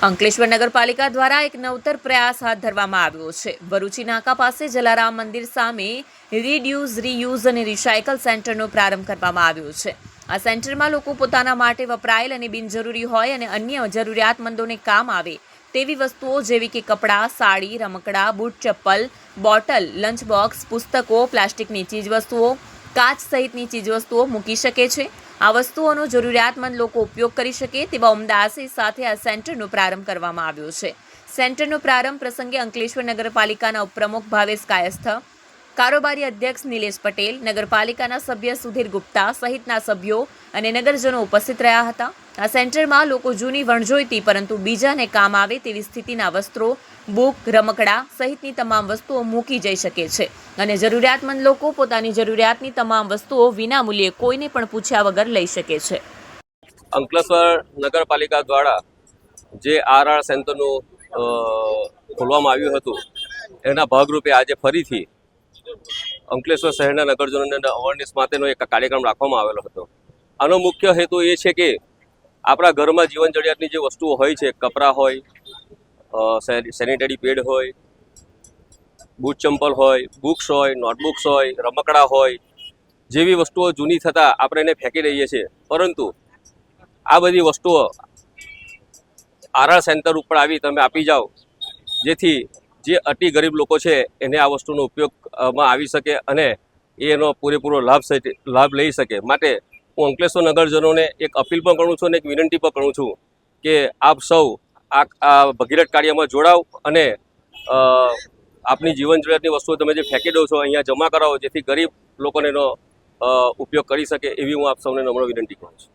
અંકલેશ્વર નગરપાલિકા દ્વારા એક નવતર પ્રયાસ હાથ ધરવામાં આવ્યો છે। ભરૂચી નાકા પાસે જલારામ મંદિર સામે રીડ્યુઝ, રીયુઝ અને રિસાયકલ સેન્ટરનો પ્રારંભ કરવામાં આવ્યો છે। આ સેન્ટરમાં લોકો પોતાના માટે વપરાયેલ અને બિનજરૂરી હોય અને અન્ય જરૂરિયાતમંદોને કામ આવે તેવી વસ્તુઓ જેવી કે કપડાં, સાડી, રમકડા, બૂટ, ચપ્પલ, બોટલ, લંચ બોક્સ, પુસ્તકો, પ્લાસ્ટિકની ચીજવસ્તુઓ, કાચ સહિતની ચીજવસ્તુઓ મૂકી શકે છે। આ વસ્તુઓનો જરૂરિયાતમંદ લોકો ઉપયોગ કરી શકે તેવા ઉમદા આશય સાથે આ સેન્ટરનો પ્રારંભ કરવામાં આવ્યો છે। સેન્ટરનો પ્રારંભ પ્રસંગે અંકલેશ્વર નગરપાલિકાના ઉપપ્રમુખ ભાવેશ કાયસ્થ, કારોબારી અધ્યક્ષ નિલેશ પટેલ, નગરપાલિકાના સભ્ય સુધીર ગુપ્તા સહિતના સભ્યો અને નગરજનો ઉપસ્થિત રહ્યા હતા। આ સેન્ટરમાં લોકો જૂની વણજોઈતી પરંતુ બીજાને કામ આવે તેવી સ્થિતિના વસ્ત્રો, બુક, રમકડા સહિતની તમામ વસ્તુઓ મૂકી જઈ શકે છે અને જરૂરિયાતમંદ લોકો પોતાની જરૂરિયાતની તમામ વસ્તુઓ વિનામૂલ્યે કોઈને પણ પૂછ્યા વગર લઈ શકે છે। અંકલેશ્વર નગરપાલિકા દ્વારા જે આરઆર સેન્ટરનું ખોલવામાં આવ્યું હતું એના ભાગરૂપે આજે ફરીથી અંકલેશ્વર શહેરના નગરજનોને અવેરનેસ માટેનો એક કાર્યક્રમ રાખવામાં આવેલો હતો। આનો મુખ્ય હેતુ એ છે કે આપણા ઘરમાં જીવન જરૂરિયાતની જે વસ્તુઓ હોય છે, કપડાં હોય, સેનિટરી પેડ હોય, બૂટ ચંપલ હોય, બુક્સ હોય, નોટબુક્સ હોય, રમકડા હોય, જેવી વસ્તુઓ જૂની થતાં આપણે એને ફેંકી દઈએ છીએ, પરંતુ આ બધી વસ્તુઓ આરઆર સેન્ટર ઉપર આવી તમે આપી જાઓ, જેથી જે અતિ ગરીબ લોકો છે એને આ વસ્તુનો ઉપયોગમાં આવી શકે અને એનો પૂરેપૂરો લાભ લઈ શકે। માટે હું અંકલેશ્વર નગરજનોને એક અપીલ પણ કરું છું અને એક વિનંતી પણ કરું છું કે આપ સૌ આ ભગીરથ કાર્યમાં જોડાવ અને આપની જીવન જરૂરિયાતની વસ્તુઓ તમે જે ફેંકી દો છો અહીંયા જમા કરાવો, જેથી ગરીબ લોકોને એનો ઉપયોગ કરી શકે, એવી હું આપ સૌને નમ્ર વિનંતી કરું છું।